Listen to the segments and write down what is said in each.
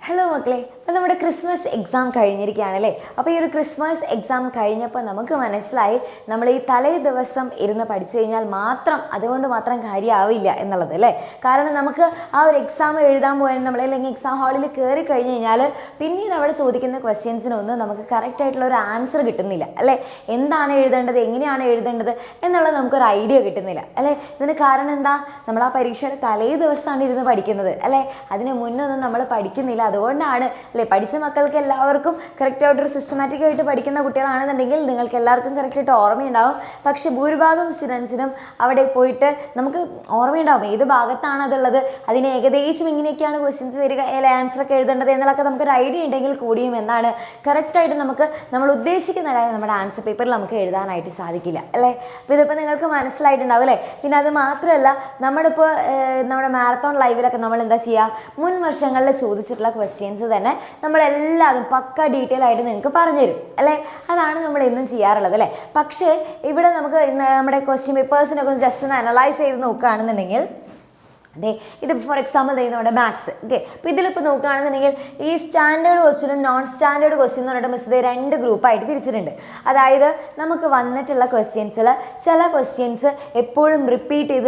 Hello മക്കളെ, അപ്പോൾ നമ്മുടെ ക്രിസ്മസ് എക്സാം കഴിഞ്ഞിരിക്കുകയാണല്ലേ. അപ്പോൾ ഈ ഒരു ക്രിസ്മസ് എക്സാം കഴിഞ്ഞപ്പോൾ നമുക്ക് മനസ്സിലായി നമ്മൾ ഈ തലേ ദിവസം ഇരുന്ന് പഠിച്ചു കഴിഞ്ഞാൽ അതുകൊണ്ട് മാത്രം കാര്യമാവില്ല എന്നുള്ളത് അല്ലേ. കാരണം നമുക്ക് ആ ഒരു എക്സാം എഴുതാൻ പോയാൽ നമ്മൾ അല്ലെങ്കിൽ എക്സാം ഹാളിൽ കയറി കഴിഞ്ഞ് കഴിഞ്ഞാൽ പിന്നീട് അവിടെ ചോദിക്കുന്ന ക്വസ്റ്റ്യൻസിനൊന്നും നമുക്ക് കറക്റ്റായിട്ടുള്ള ഒരു ആൻസർ കിട്ടുന്നില്ല അല്ലേ. എന്താണ് എഴുതേണ്ടത്, എങ്ങനെയാണ് എഴുതേണ്ടത് എന്നുള്ളത് നമുക്കൊരു ഐഡിയ കിട്ടുന്നില്ല അല്ലേ. ഇതിന് കാരണം എന്താ? നമ്മൾ ആ പരീക്ഷയുടെ തലേ ദിവസമാണ് ഇരുന്ന് പഠിക്കുന്നത് അല്ലേ. അതിന് മുന്നൊന്നും നമ്മൾ പഠിക്കുന്നില്ല. അതുകൊണ്ടാണ് അല്ലേ. പഠിച്ച മക്കൾക്ക് എല്ലാവർക്കും കറക്റ്റായിട്ടൊരു സിസ്റ്റമാറ്റിക്കായിട്ട് പഠിക്കുന്ന കുട്ടികളാണെന്നുണ്ടെങ്കിൽ നിങ്ങൾക്ക് എല്ലാവർക്കും കറക്റ്റായിട്ട് ഓർമ്മയുണ്ടാവും. പക്ഷേ ഭൂരിഭാഗം സ്റ്റുഡൻസിനും അവിടെ പോയിട്ട് നമുക്ക് ഓർമ്മയുണ്ടാവും ഏത് ഭാഗത്താണ് അതുള്ളത്, അതിന് ഏകദേശം ഇങ്ങനെയൊക്കെയാണ് ക്വസ്റ്റ്യൻസ് വരിക, ആൻസറൊക്കെ എഴുതേണ്ടത് എന്നുള്ളതൊക്കെ നമുക്കൊരു ഐഡിയ ഉണ്ടെങ്കിൽ കൂടിയും എന്താണ് കറക്റ്റായിട്ട് നമ്മൾ ഉദ്ദേശിക്കുന്ന കാര്യം നമ്മുടെ ആൻസർ പേപ്പറിൽ നമുക്ക് എഴുതാനായിട്ട് സാധിക്കില്ല അല്ലേ. അപ്പോൾ ഇതിപ്പോൾ നിങ്ങൾക്ക് മനസ്സിലായിട്ടുണ്ടാവും അല്ലേ. പിന്നെ അത് മാത്രമല്ല, നമ്മുടെ മാരത്തോൺ ലൈവിലൊക്കെ നമ്മൾ എന്താ ചെയ്യുക, മുൻ വർഷങ്ങളിൽ ചോദിച്ചിട്ടുള്ള ക്വസ്റ്റ്യൻസ് തന്നെ നമ്മളെല്ലാതും പക്ക ഡീറ്റെയിൽ ആയിട്ട് നിങ്ങൾക്ക് പറഞ്ഞുതരും അല്ലേ. അതാണ് നമ്മൾ എന്നും ചെയ്യാറുള്ളത് അല്ലേ. പക്ഷേ ഇവിടെ നമുക്ക് നമ്മുടെ ക്വസ്റ്റ്യൻ പേപ്പേഴ്സിനൊക്കെ ജസ്റ്റ് ഒന്ന് അനലൈസ് ചെയ്ത് നോക്കുകയാണെന്നുണ്ടെങ്കിൽ അതെ, ഇത് ഫോർ എക്സാമ്പിൾ നമ്മുടെ മാത്സ് ഓക്കെ. അപ്പോൾ ഇതിലിപ്പോൾ നോക്കുകയാണെന്നുണ്ടെങ്കിൽ ഈ സ്റ്റാൻഡേർഡ് ക്വസ്റ്റ്യനും നോൺ സ്റ്റാൻഡേർഡ് ക്വസ്റ്റ്യൻ എന്ന് പറഞ്ഞിട്ട് മിസ് രണ്ട് ഗ്രൂപ്പായിട്ട് തിരിച്ചിട്ടുണ്ട്. അതായത് നമുക്ക് വന്നിട്ടുള്ള ക്വസ്റ്റ്യൻസിൽ ചില ക്വസ്റ്റ്യൻസ് എപ്പോഴും റിപ്പീറ്റ്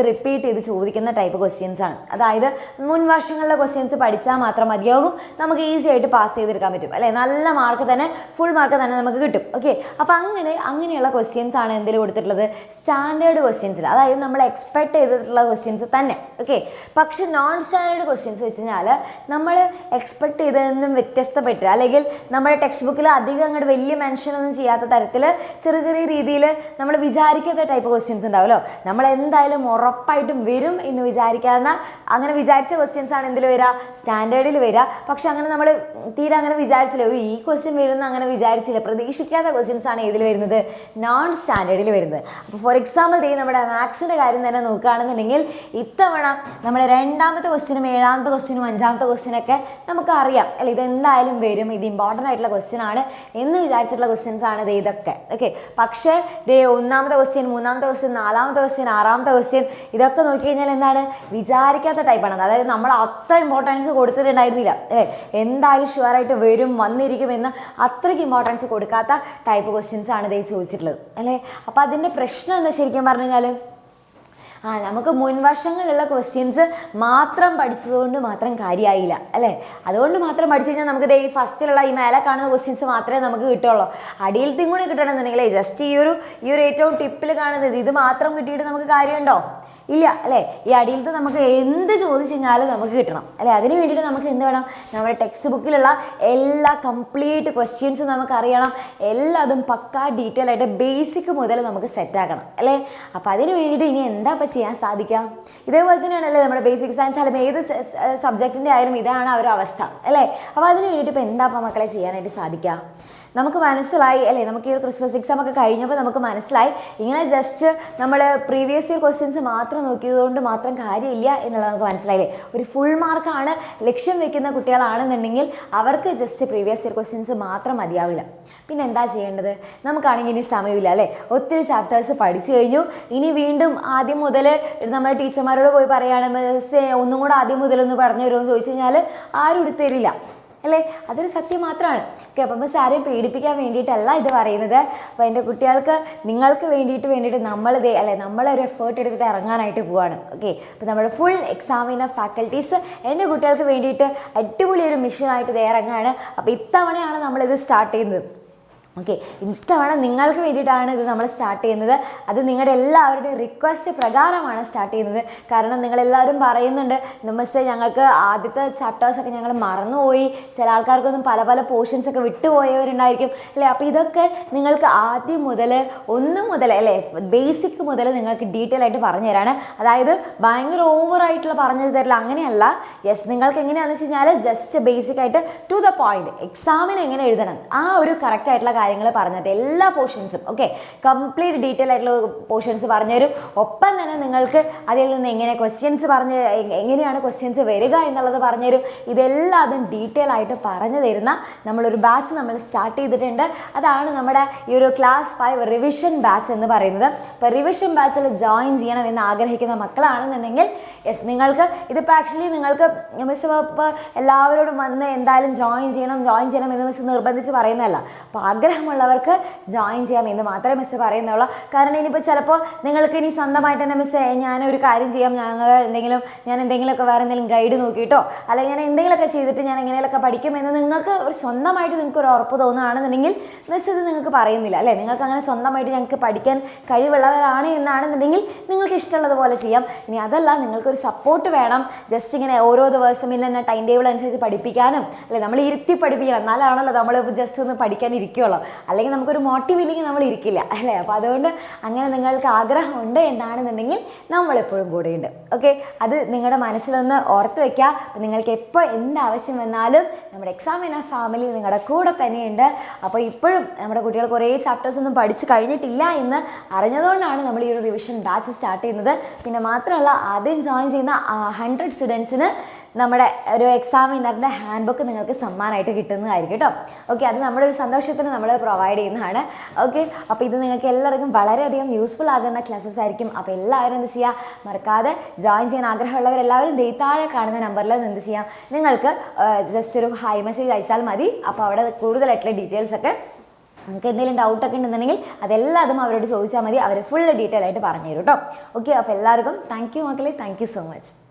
ചെയ്ത് ചോദിക്കുന്ന ടൈപ്പ് ക്വസ്റ്റ്യൻസ് ആണ്. അതായത് മുൻ വർഷങ്ങളിലെ ക്വസ്റ്റ്യൻസ് പഠിച്ചാൽ മാത്രം മതിയാകും, നമുക്ക് ഈസി ആയിട്ട് പാസ് ചെയ്തെടുക്കാൻ പറ്റും അല്ലേ. നല്ല മാർക്ക് തന്നെ, ഫുൾ മാർക്ക് തന്നെ നമുക്ക് കിട്ടും ഓക്കെ. അപ്പോൾ അങ്ങനെയുള്ള ക്വസ്റ്റ്യൻസ് ആണ് എന്തിൽ കൊടുത്തിട്ടുള്ളത്, സ്റ്റാൻഡേർഡ് ക്വസ്റ്റ്യൻസിൽ. അതായത് നമ്മൾ എക്സ്പെക്ട് ചെയ്തിട്ടുള്ള ക്വസ്റ്റ്യൻസ് തന്നെ ഓക്കെ. പക്ഷെ നോൺ സ്റ്റാൻഡേർഡ് ക്വസ്റ്റ്യൻസ് വെച്ച് കഴിഞ്ഞാൽ നമ്മൾ എക്സ്പെക്ട് ചെയ്തതിൽ വ്യത്യസ്തപ്പെട്ട് അല്ലെങ്കിൽ നമ്മുടെ ടെക്സ്റ്റ് ബുക്കിൽ അധികം അങ്ങോട്ട് വലിയ മെൻഷനൊന്നും ചെയ്യാത്ത തരത്തിൽ ചെറിയ രീതിയിൽ നമ്മൾ വിചാരിക്കാത്ത ടൈപ്പ് ക്വസ്റ്റ്യൻസ് ഉണ്ടാവുമല്ലോ. നമ്മൾ എന്തായാലും ഉറപ്പായിട്ടും വരും എന്ന് അങ്ങനെ വിചാരിച്ച ക്വസ്റ്റ്യൻസ് ആണ് എന്തിൽ വരിക, സ്റ്റാൻഡേർഡിൽ വരിക. പക്ഷെ അങ്ങനെ നമ്മൾ തീരെ അങ്ങനെ വിചാരിച്ചില്ല, ഈ ക്വസ്റ്റ്യൻ വരുമെന്ന് അങ്ങനെ വിചാരിച്ചില്ല, പ്രതീക്ഷിക്കാത്ത ക്വസ്റ്റ്യൻസ് ആണ് ഏതിൽ വരുന്നത്, നോൺ സ്റ്റാൻഡേർഡിൽ വരുന്നത്. അപ്പോൾ ഫോർ എക്സാമ്പിൾ നമ്മുടെ മാത്സിൻ്റെ കാര്യം തന്നെ നോക്കുകയാണെന്നുണ്ടെങ്കിൽ ഇത്തവണ നമ്മുടെ രണ്ടാമത്തെ ക്വസ്റ്റ്യനും ഏഴാമത്തെ ക്വസ്റ്റ്യനും അഞ്ചാമത്തെ ക്വസ്റ്റ്യനൊക്കെ നമുക്ക് അറിയാം അല്ലെ. ഇതെന്തായാലും വരും, ഇത് ഇമ്പോർട്ടൻ്റ് ആയിട്ടുള്ള ക്വസ്റ്റ്യൻ ആണ് എന്ന് വിചാരിച്ചിട്ടുള്ള ക്വസ്റ്റ്യൻസ് ആണ് ഇതൊക്കെ ഓക്കെ. പക്ഷേ ഒന്നാമത്തെ ക്വസ്റ്റ്യൻ, മൂന്നാമത്തെ ക്വസ്റ്റ്യൻ, നാലാമത്തെ ക്വസ്റ്റ്യൻ, ആറാമത്തെ ക്വസ്റ്റ്യൻ ഇതൊക്കെ നോക്കി കഴിഞ്ഞാൽ എന്താണ് വിചാരിക്കാത്ത ടൈപ്പാണ്. അതായത് നമ്മൾ അത്ര ഇമ്പോർട്ടൻസ് കൊടുത്തിട്ടുണ്ടായിരുന്നില്ല അല്ലേ. എന്തായാലും ഷുവറായിട്ട് വരും, വന്നിരിക്കുമെന്ന് അത്രയ്ക്ക് ഇമ്പോർട്ടൻസ് കൊടുക്കാത്ത ടൈപ്പ് ക്വസ്റ്റ്യൻസ് ആണ് ചോദിച്ചിട്ടുള്ളത് അല്ലേ. അപ്പോൾ അതിൻ്റെ പ്രശ്നം എന്താ ശരിക്കും പറഞ്ഞു കഴിഞ്ഞാൽ, നമുക്ക് മുൻ വർഷങ്ങളിലുള്ള ക്വസ്റ്റ്യൻസ് മാത്രം പഠിച്ചതുകൊണ്ട് മാത്രം കാര്യമായില്ല അല്ലേ. അതുകൊണ്ട് മാത്രം പഠിച്ചു കഴിഞ്ഞാൽ നമുക്ക് ഈ ഫസ്റ്റിലുള്ള ഈ മേലെ കാണുന്ന ക്വസ്റ്റ്യൻസ് മാത്രമേ നമുക്ക് കിട്ടുള്ളൂ. അടിയിലത്തെയും കൂടി കിട്ടണമെന്നുണ്ടെങ്കിൽ ജസ്റ്റ് ഈ ഒരു ഏറ്റവും ടിപ്പിൽ കാണുന്നത് ഇത് മാത്രം കിട്ടിയിട്ട് നമുക്ക് കാര്യമുണ്ടോ, ഇല്ല അല്ലേ. ഈ അടിയിലത്തെ നമുക്ക് എന്ത് ചോദിച്ചു കഴിഞ്ഞാലും നമുക്ക് കിട്ടണം അല്ലേ. അതിന് വേണ്ടിയിട്ട് നമുക്ക് എന്ത് വേണം, നമ്മുടെ ടെക്സ്റ്റ് ബുക്കിലുള്ള എല്ലാ കംപ്ലീറ്റ് ക്വസ്റ്റ്യൻസും നമുക്ക് അറിയണം, എല്ലാതും പക്കാ ഡീറ്റെയിൽ ആയിട്ട് ബേസിക് മുതൽ നമുക്ക് സെറ്റാക്കണം അല്ലേ. അപ്പോൾ അതിന് വേണ്ടിയിട്ട് ഇനി എന്താ ചെയ്യാൻ സാധിക്കാം, ഇതേപോലെ തന്നെയാണല്ലേ നമ്മുടെ ബേസിക് സയൻസ് ആയാലും ഏത് സബ്ജക്റ്റിൻ്റെ ആയാലും ഇതാണ് ആ ഒരു അവസ്ഥ അല്ലേ. അപ്പോൾ അതിന് വേണ്ടിയിട്ട് ഇപ്പോൾ എന്താ മക്കളെ ചെയ്യാനായിട്ട് സാധിക്കുക, നമുക്ക് മനസ്സിലായി അല്ലേ. നമുക്ക് ഈ ഒരു ക്രിസ്മസ് എക്സാം ഒക്കെ കഴിഞ്ഞപ്പോൾ നമുക്ക് മനസ്സിലായി ഇങ്ങനെ ജസ്റ്റ് നമ്മൾ പ്രീവിയസ് ഇയർ ക്വസ്റ്റ്യൻസ് മാത്രം നോക്കിയതുകൊണ്ട് മാത്രം കാര്യമില്ല എന്നുള്ളത് നമുക്ക് മനസ്സിലായില്ലേ. ഒരു ഫുൾ മാർക്കാണ് ലക്ഷ്യം വെക്കുന്ന കുട്ടികളാണെന്നുണ്ടെങ്കിൽ അവർക്ക് ജസ്റ്റ് പ്രീവിയസ് ഇയർ ക്വസ്റ്റ്യൻസ് മാത്രം മതിയാവില്ല. പിന്നെ എന്താ ചെയ്യേണ്ടത്, നമുക്കാണെങ്കിൽ ഇനി സമയമില്ല അല്ലേ. ഒത്തിരി ചാപ്റ്റേഴ്സ് പഠിച്ചു കഴിഞ്ഞു, ഇനി വീണ്ടും ആദ്യം മുതൽ നമ്മുടെ ടീച്ചർമാരോട് പോയി പറയുകയാണ് മിസ്സേ ഒന്നും കൂടെ ആദ്യം മുതലൊന്ന് പറഞ്ഞു തരുമോ എന്ന് ചോദിച്ചു കഴിഞ്ഞാൽ ആരും എടുത്തു തരില്ല അല്ലേ. അതൊരു സത്യം മാത്രമാണ് ഓക്കെ. അപ്പം മിസ് ആരെയും പേടിപ്പിക്കാൻ വേണ്ടിയിട്ടല്ല ഇത് പറയുന്നത്. അപ്പോൾ എൻ്റെ കുട്ടികൾക്ക് നിങ്ങൾക്ക് വേണ്ടിയിട്ട് നമ്മളൊരു എഫേർട്ട് എടുത്തിട്ട് ഇറങ്ങാനായിട്ട് പോവാണ് ഓക്കെ. അപ്പോൾ നമ്മൾ ഫുൾ എക്സാമിനർ ഫാക്കൽറ്റീസ് എൻ്റെ കുട്ടികൾക്ക് വേണ്ടിയിട്ട് അടിപൊളി ഒരു മിഷനായിട്ട് ഇറങ്ങുകയാണ്. അപ്പോൾ ഇത്തവണയാണ് നമ്മളിത് സ്റ്റാർട്ട് ചെയ്യുന്നത് ഓക്കെ. ഇത്തവണ നിങ്ങൾക്ക് വേണ്ടിയിട്ടാണ് ഇത് നമ്മൾ സ്റ്റാർട്ട് ചെയ്യുന്നത്. അത് നിങ്ങളുടെ എല്ലാവരുടെയും റിക്വസ്റ്റ് പ്രകാരമാണ് സ്റ്റാർട്ട് ചെയ്യുന്നത്. കാരണം നിങ്ങളെല്ലാവരും പറയുന്നുണ്ട് മിസ്സേ ഞങ്ങൾക്ക് ആദ്യത്തെ ചാപ്റ്റേഴ്സൊക്കെ ഞങ്ങൾ മറന്നുപോയി, ചില ആൾക്കാർക്കൊന്നും പല പോർഷൻസൊക്കെ വിട്ടുപോയവരുണ്ടായിരിക്കും അല്ലേ. അപ്പോൾ ഇതൊക്കെ നിങ്ങൾക്ക് ആദ്യം മുതൽ അല്ലേ ബേസിക് മുതൽ നിങ്ങൾക്ക് ഡീറ്റെയിൽ ആയിട്ട് പറഞ്ഞു തരാണ്. അതായത് ഭയങ്കര ഓവറായിട്ടുള്ള പറഞ്ഞു തരില്ല, അങ്ങനെയല്ല. നിങ്ങൾക്ക് എങ്ങനെയാണെന്ന് വെച്ച് കഴിഞ്ഞാൽ ജസ്റ്റ് ബേസിക് ആയിട്ട് ടു ദ പോയിന്റ് എക്സാമിന് എങ്ങനെ എഴുതണം ആ ഒരു കറക്റ്റായിട്ടുള്ള കാര്യം കാര്യങ്ങൾ പറഞ്ഞിട്ട് എല്ലാ പോർഷൻസും ഓക്കെ കംപ്ലീറ്റ് ഡീറ്റെയിൽ ആയിട്ടുള്ള പോർഷൻസ് പറഞ്ഞുതരും. ഒപ്പം തന്നെ നിങ്ങൾക്ക് അതിൽ നിന്ന് എങ്ങനെ ക്വസ്റ്റ്യൻസ് എങ്ങനെയാണ് ക്വസ്റ്റ്യൻസ് വരിക എന്നുള്ളത് പറഞ്ഞുതരും. ഇതെല്ലാം ഡീറ്റെയിൽ ആയിട്ട് പറഞ്ഞു തരുന്ന നമ്മളൊരു ബാച്ച് നമ്മൾ സ്റ്റാർട്ട് ചെയ്തിട്ടുണ്ട്. അതാണ് നമ്മുടെ ഈ ഒരു ക്ലാസ് 5 റിവിഷൻ ബാച്ച് എന്ന് പറയുന്നത്. അപ്പോൾ റിവിഷൻ ബാച്ചിൽ ജോയിൻ ചെയ്യണം എന്ന് ആഗ്രഹിക്കുന്ന മക്കളാണെന്നുണ്ടെങ്കിൽ യെസ് നിങ്ങൾക്ക് ഇതിപ്പോൾ ആക്ച്വലി നിങ്ങൾക്ക് മിസ് ഇപ്പോൾ എല്ലാവരോടും വന്ന് എന്തായാലും ജോയിൻ ചെയ്യണം എന്ന് മിസ് നിർബന്ധിച്ച് പറയുന്നതല്ല. അപ്പോൾ ആഗ്രഹമുള്ളവർക്ക് ജോയിൻ ചെയ്യാം എന്ന് മാത്രമേ മിസ് പറയുന്നുള്ളൂ. കാരണം ഇനിയിപ്പോൾ ചിലപ്പോൾ നിങ്ങൾക്ക് ഇനി സ്വന്തമായിട്ട് തന്നെ മിസ് ഞാനൊരു കാര്യം ചെയ്യാം, ഞാൻ എന്തെങ്കിലുമൊക്കെ വേറെ എന്തെങ്കിലും ഗൈഡ് നോക്കിയിട്ടോ അല്ലെങ്കിൽ ഞാൻ എന്തെങ്കിലുമൊക്കെ ചെയ്തിട്ട് ഞാൻ എങ്ങനെയൊക്കെ പഠിക്കുമെന്ന് നിങ്ങൾക്ക് ഒരു സ്വന്തമായിട്ട് നിങ്ങൾക്ക് ഒരു ഉറപ്പ് തോന്നുകയാണെന്നുണ്ടെങ്കിൽ മിസ് ഇത് നിങ്ങൾക്ക് പറയുന്നില്ല അല്ലേ. നിങ്ങൾക്ക് അങ്ങനെ സ്വന്തമായിട്ട് ഞങ്ങൾക്ക് പഠിക്കാൻ കഴിവുള്ളവരാണ് എന്നാണെന്നുണ്ടെങ്കിൽ നിങ്ങൾക്ക് ഇഷ്ടമുള്ളതുപോലെ ചെയ്യാം. ഇനി അതല്ല നിങ്ങൾക്കൊരു സപ്പോർട്ട് വേണം, ജസ്റ്റ് ഇങ്ങനെ ഓരോ ദിവസം ഇന്ന ടൈം ടേബിൾ അനുസരിച്ച് പഠിപ്പിക്കാനും അല്ലെ നമ്മൾ ഇരുത്തി പഠിപ്പിക്കണം, എന്നാലാണല്ലോ നമ്മൾ ജസ്റ്റ് ഒന്ന് പഠിക്കാൻ ഇരിക്കുകയുള്ളൂ. അല്ലെങ്കിൽ നമുക്കൊരു മോട്ടീവ് ഇല്ലെങ്കിൽ നമ്മൾ ഇരിക്കില്ല അല്ലേ. അപ്പോൾ അതുകൊണ്ട് അങ്ങനെ നിങ്ങൾക്ക് ആഗ്രഹമുണ്ട് എന്നാണെന്നുണ്ടെങ്കിൽ നമ്മളെപ്പോഴും കൂടെയുണ്ട്. ഓക്കെ, അത് നിങ്ങളുടെ മനസ്സിലൊന്ന് ഓർത്ത് വയ്ക്കുക. അപ്പോൾ നിങ്ങൾക്ക് എപ്പോൾ എന്താവശ്യം വന്നാലും നമ്മുടെ എക്സാമിനർ ഫാമിലി നിങ്ങളുടെ കൂടെ തന്നെയുണ്ട്. അപ്പോൾ ഇപ്പോഴും നമ്മുടെ കുട്ടികൾ കുറേ ചാപ്റ്റേഴ്സ് ഒന്നും പഠിച്ച് കഴിഞ്ഞിട്ടില്ല എന്ന് അറിഞ്ഞതുകൊണ്ടാണ് നമ്മൾ ഈ ഒരു റിവിഷൻ ബാച്ച് സ്റ്റാർട്ട് ചെയ്യുന്നത്. പിന്നെ മാത്രമല്ല ആദ്യം ജോയിൻ ചെയ്യുന്ന 100 സ്റ്റുഡൻസിന് നമ്മുടെ ഒരു എക്സാമിനറിൻ്റെ ഹാൻഡ് ബുക്ക് നിങ്ങൾക്ക് സമ്മാനമായിട്ട് കിട്ടുന്നതായിരിക്കും കേട്ടോ. ഓക്കെ, അത് നമ്മുടെ ഒരു സന്തോഷത്തിന് നമ്മൾ പ്രൊവൈഡ് ചെയ്യുന്നതാണ്. ഓക്കെ, അപ്പോൾ ഇത് നിങ്ങൾക്ക് എല്ലാവർക്കും വളരെയധികം യൂസ്ഫുൾ ആകുന്ന ക്ലാസ്സസ് ആയിരിക്കും. അപ്പോൾ എല്ലാവരും എന്ത് ചെയ്യുക, മറക്കാതെ ജോയിൻ ചെയ്യാൻ ആഗ്രഹമുള്ളവരെല്ലാവരും താഴെ കാണുന്ന നമ്പറിൽ എന്ത് ചെയ്യാം, നിങ്ങൾക്ക് ജസ്റ്റ് ഒരു ഹൈ മെസ്സേജ് അയച്ചാൽ മതി. അപ്പോൾ അവിടെ കൂടുതലായിട്ടുള്ള ഡീറ്റെയിൽസ് ഒക്കെ നിങ്ങൾക്ക് എന്തെങ്കിലും ഡൗട്ടൊക്കെ ഉണ്ടെന്നുണ്ടെങ്കിൽ അതെല്ലാം അവരോട് ചോദിച്ചാൽ മതി. അവർ ഫുൾ ഡീറ്റെയിൽ ആയിട്ട് പറഞ്ഞു തരും കേട്ടോ. ഓക്കെ, അപ്പോൾ എല്ലാവർക്കും താങ്ക് യു മക്കളെ, താങ്ക് യു സോ മച്ച്.